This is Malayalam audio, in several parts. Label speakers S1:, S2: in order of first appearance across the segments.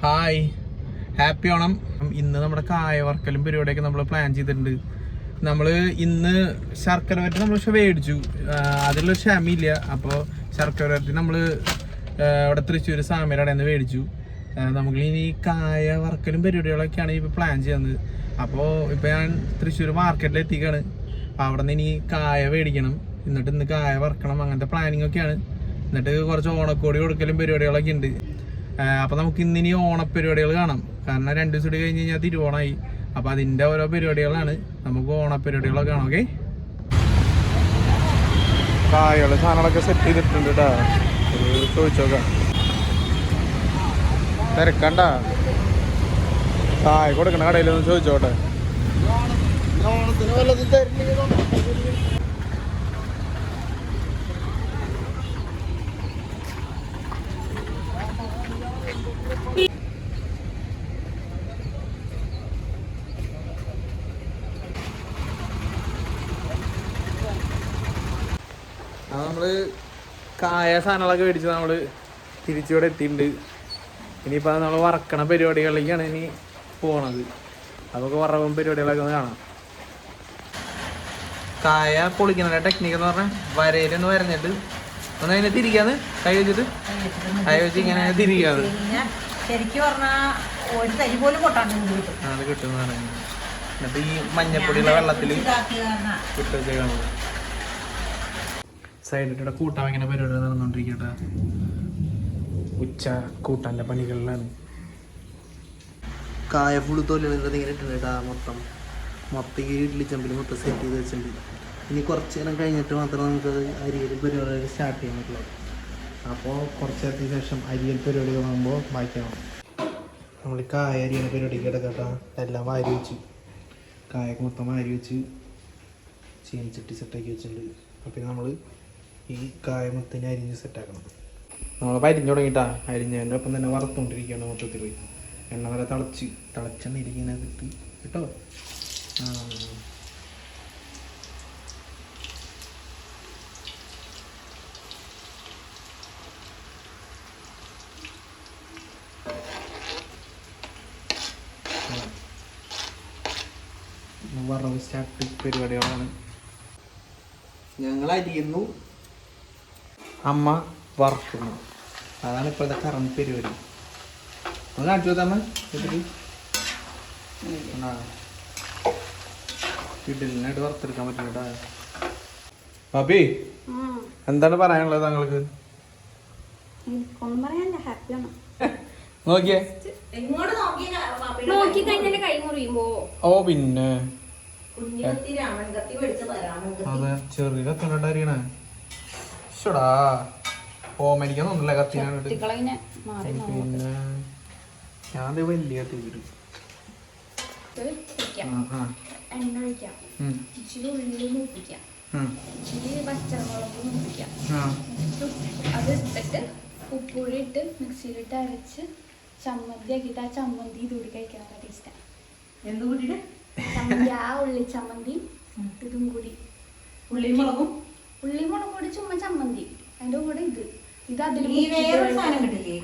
S1: Hi, happy Onam. ഇന്ന് നമ്മുടെ കായ വറക്കലും പരിപാടിയൊക്കെ നമ്മൾ പ്ലാൻ ചെയ്തിട്ടുണ്ട്. നമ്മൾ ഇന്ന് ശർക്കര വരട്ടി നമ്മൾ പക്ഷെ മേടിച്ചു, അതിലൊരു ക്ഷമയില്ല. അപ്പോൾ ശർക്കര വരട്ടി നമ്മൾ ഇവിടെ തൃശ്ശൂർ സാമയുടെ നിന്ന് മേടിച്ചു. നമുക്ക് ഇനി കായ വറക്കലും പരിപാടികളൊക്കെയാണ് ഇപ്പോൾ പ്ലാൻ ചെയ്യുന്നത്. അപ്പോൾ ഇപ്പോൾ ഞാൻ തൃശ്ശൂർ മാർക്കറ്റിൽ എത്തിക്കാണ്. അപ്പോൾ അവിടെ നിന്ന് ഇനി കായ മേടിക്കണം, എന്നിട്ട് ഇന്ന് കായ വറക്കണം, അങ്ങനത്തെ പ്ലാനിങ് ഒക്കെയാണ്. എന്നിട്ട് കുറച്ച് ഓണക്കോടി കൊടുക്കലും പരിപാടികളൊക്കെ ഉണ്ട്. അപ്പോൾ നമുക്ക് ഇന്നിനി ഓണപ്പരിപാടികൾ കാണാം. കാരണം 2 ദിവസം കൂടി കഴിഞ്ഞ് കഴിഞ്ഞാൽ തിരുവോണമായി. അപ്പോൾ അതിൻ്റെ ഓരോ പരിപാടികളാണ്. നമുക്ക് ഓണപ്പരിപാടികളൊക്കെ കാണാം. ഓക്കെ, കായകൾ സാധനങ്ങളൊക്കെ സെറ്റ് ചെയ്തിട്ടുണ്ട് കേട്ടോ. ചോദിച്ചോക്കാം, തിരക്കണ്ട. കായ കൊടുക്കണ കടയിലൊന്ന് ചോദിച്ചോട്ടെ. നമ്മള് കായ സാധനങ്ങളൊക്കെ മേടിച്ച് നമ്മള് തിരിച്ചിവിടെ എത്തിയിട്ടുണ്ട്. ഇനിയിപ്പോൾ നമ്മൾ വറക്കണ പരിപാടികളിലേക്കാണ് ഇനി പോണത്. അതൊക്കെ വറവും പരിപാടികളൊക്കെ ഒന്ന് കാണാം. കായ പൊളിക്കണ ടെക്നിക്ക് എന്ന് പറഞ്ഞാൽ വരയിലൊന്ന് വരഞ്ഞിട്ട് ഒന്ന് അതിനെ തിരിക്കാന്ന് കൈ വെച്ചിട്ട് ഇങ്ങനെ തിരിക്കാന്ന് അത് കിട്ടുന്നതാണ്. എന്നിട്ട് ഈ മഞ്ഞപ്പൊടിയുള്ള വെള്ളത്തിൽ കിട്ടുക. സൈഡിലൂടെ കൂട്ടാൻ ഇങ്ങനെ പരിപാടി നടന്നുകൊണ്ടിരിക്കട്ടെ. ഉച്ച കൂട്ടാൻ്റെ പണികളിലാണ്. കായ ഫുള്ള് തൊലിയുള്ളത് ഇങ്ങനെ ഇട്ടുണ്ട്. മൊത്തം ഈ ഇഡ്ഡലി ചെമ്പിൽ മൊത്തം സെറ്റ് ചെയ്ത് വെച്ചിട്ടുണ്ട്. ഇനി കുറച്ച് നേരം കഴിഞ്ഞിട്ട് മാത്രമേ നമുക്കത് അരിയൽ പരിപാടികൾ സ്റ്റാർട്ട് ചെയ്യാൻ പറ്റുള്ളൂ. അപ്പോൾ കുറച്ച് നേരത്തിന് ശേഷം അരിയൽ പരിപാടി ആകുമ്പോൾ ബാക്കിയാവും. നമ്മൾ ഈ കായ അരിയൽ പരിപാടിക്ക് കിടക്കട്ടെ. എല്ലാം വാരി വെച്ച് കായൊക്കെ മൊത്തം വാരി വെച്ച് ചീനിച്ചട്ടി സെറ്റാക്കി വെച്ചിട്ടുണ്ട്. അപ്പോൾ നമ്മൾ ഈ കായ മൊത്തം അരിഞ്ഞ് സെറ്റാക്കണം. നമ്മളിപ്പോൾ അരിഞ്ഞു തുടങ്ങിയിട്ടാ. അരിഞ്ഞതിൻ്റെ ഒപ്പം തന്നെ വറുത്തുകൊണ്ടിരിക്കുകയാണ്. മൊത്തത്തിൽ എണ്ണ വരെ തിളച്ചെണ്ണ ഇരിക്കുന്ന കിട്ടി കേട്ടോ. വറവ് സ്റ്റാർട്ട് പരിപാടികളാണ്. ഞങ്ങൾ അരിയുന്നു, അമ്മ വറക്കുന്നു. അതാണ് ഇപ്പോഴത്തെ കറണ്ട് പരിപാടി. ഒന്ന് കാണിച്ചു കൊടുത്തമ്മ. ഇഡലിനായിട്ട് വറുത്തെടുക്കാൻ പറ്റില്ല. ബാബി, എന്താണ് പറയാനുള്ളത് താങ്കൾക്ക്? നോക്കിയേ. ഓ പിന്നെ അതെ, ചെറിയ കത്തിനോട്ട് അറിയണേ. ഷടാ ഓമനിക്കാൻ തോന്നില്ല കത്തിനായിട്ട്. പിന്നെ ഞാൻ വലിയ കത്തി വരും.
S2: എണ്ണ ഒഴിക്കാം, ഇച്ചിരി ഉള്ളി മൂപ്പിക്കാം, ഇച്ചിരി പച്ചമുളക് മൂപ്പിക്കാം. അത് ഇട്ടിട്ട് ഉപ്പുപൊടി ഇട്ട് മിക്സിയിലിട്ട് അരച്ച് ചമ്മന്തി ആക്കിയിട്ട് ആ ചമ്മന്തി ഇതുകൂടി കഴിക്കാൻ നല്ല ടേസ്റ്റാണ്. എന്തുകൂടിയിട്ട് ചമ്മന്തി, ആ ഉള്ളി ചമ്മന്തി ഇതും കൂടി, ഉള്ളിമുളകും കൂടി ചുമ്മാ ചമ്മന്തി, അതിൻ്റെ കൂടെ ഇത് അതിൽ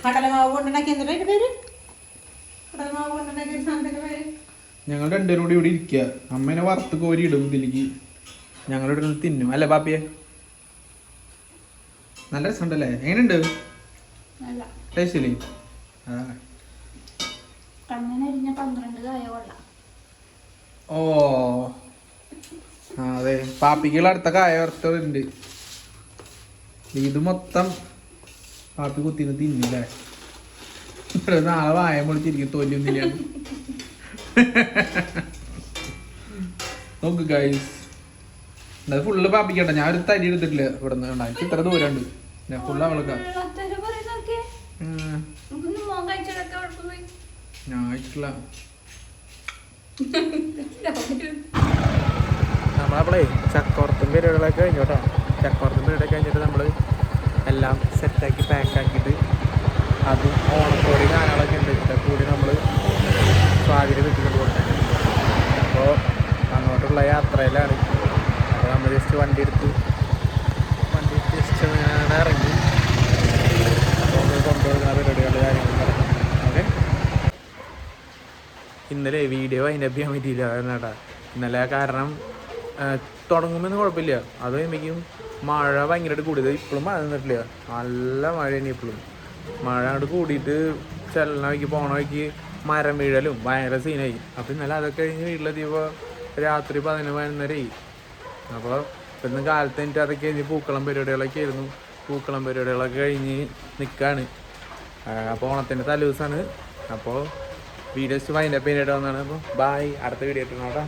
S2: കടലമാവ് കൊണ്ടുണ്ടാക്കി. എന്താ പേര്? കടലമാവ് കൊണ്ടുണ്ടാക്കിയ സാധനത്തിന്റെ പേര്.
S1: ഞങ്ങൾ രണ്ടുപേരും കൂടി ഇവിടെ ഇരിക്കുക. അമ്മേനെ വറുത്ത് കോരി ഇടും ഇതിലേക്ക്. ഞങ്ങളുടെ ഇവിടെ തിന്നും അല്ലേ ബാപ്പിയെ? നല്ല രസമുണ്ടല്ലേ? എങ്ങനെയുണ്ട് ടേസ്റ്റില്ലേ? ഓ അതെ, പാപ്പിക്കുള്ള അടുത്ത കായ വറുത്തതുണ്ട്. ഇത് മൊത്തം പാപ്പി കുത്തിന്ന് തിന്നില്ലേ? നാളെ വായ പൊളിച്ചിരിക്കും, തൊല്ലിയൊന്നില്ല. നോക്ക് ഗൈസ്, അത് ഫുള്ള് പാപ്പിക്കട്ടെ. ഞാൻ ഒരു തരി എടുത്തിട്ടില്ല ഇവിടെ നിന്ന്. എനിക്ക് ഇത്ര ദൂരമുണ്ട്. ഞാൻ ഫുള്ള് അവൾക്ക് ഞാൻ അയച്ചിട്ടില്ല. നമ്മളപ്പോളേ ചക്കവറുത്തും പരിപാടികളൊക്കെ കഴിഞ്ഞു കേട്ടോ. ചക്കവറുത്തും പരിപാടിയൊക്കെ കഴിഞ്ഞിട്ട് നമ്മൾ എല്ലാം സെറ്റാക്കി പാക്കാക്കിയിട്ട് അതും ഓണക്കോടി സാധനങ്ങളൊക്കെ ഉണ്ട്. ഇതൊക്കെ കൂടി നമ്മൾ സ്വാധീനം വെച്ചിട്ട് കൊടുക്കാൻ. അപ്പോൾ അങ്ങോട്ടുള്ള യാത്രയിലാണ്. അപ്പോൾ നമ്മൾ ജസ്റ്റ് വണ്ടി എടുത്ത് ജസ്റ്റ് ഇറങ്ങി അപ്പോൾ കൊണ്ടുപോകുന്ന പരിപാടികളുടെ കാര്യങ്ങൾ. ഓക്കെ. ഇന്നലെ വീഡിയോ വൈൻഡപ്പ് ചെയ്യാൻ പറ്റിയില്ല കേട്ടാ. ഇന്നലെ കാരണം തുടങ്ങുമ്പോൾ കുഴപ്പമില്ല, അത് കഴിയുമ്പോഴേക്കും മഴ ഭയങ്കരമായിട്ട് കൂടിയത്. ഇപ്പോഴും മഴ നിന്നിട്ടില്ല, നല്ല മഴ തന്നെ ഇപ്പോഴും. മഴ അങ്ങോട്ട് കൂടിയിട്ട് ചെല്ലണ വഴിക്ക് പോണ വഴിക്ക് മരം വീഴലും ഭയങ്കര സീനായി. അപ്പോൾ ഇന്നലെ അതൊക്കെ കഴിഞ്ഞ് വീട്ടിലെത്തിയപ്പോൾ രാത്രി 11-11:30. അപ്പോൾ ഇന്ന് കാലത്ത് എനിക്ക് അതൊക്കെ കഴിഞ്ഞ് പൂക്കളം പരിപാടികളൊക്കെ ആയിരുന്നു. പൂക്കളം പരിപാടികളൊക്കെ കഴിഞ്ഞ് നിൽക്കുകയാണ്. അപ്പോൾ ഓണത്തിൻ്റെ തലേദിവസമാണ്. അപ്പോൾ വീഡിയോസ് വൈൻഡപ്പ് ചെയ്യാനായിട്ട് വന്നതാണ്. അപ്പോൾ ബായ്, അടുത്ത വീഡിയോ ഇട്ടോ.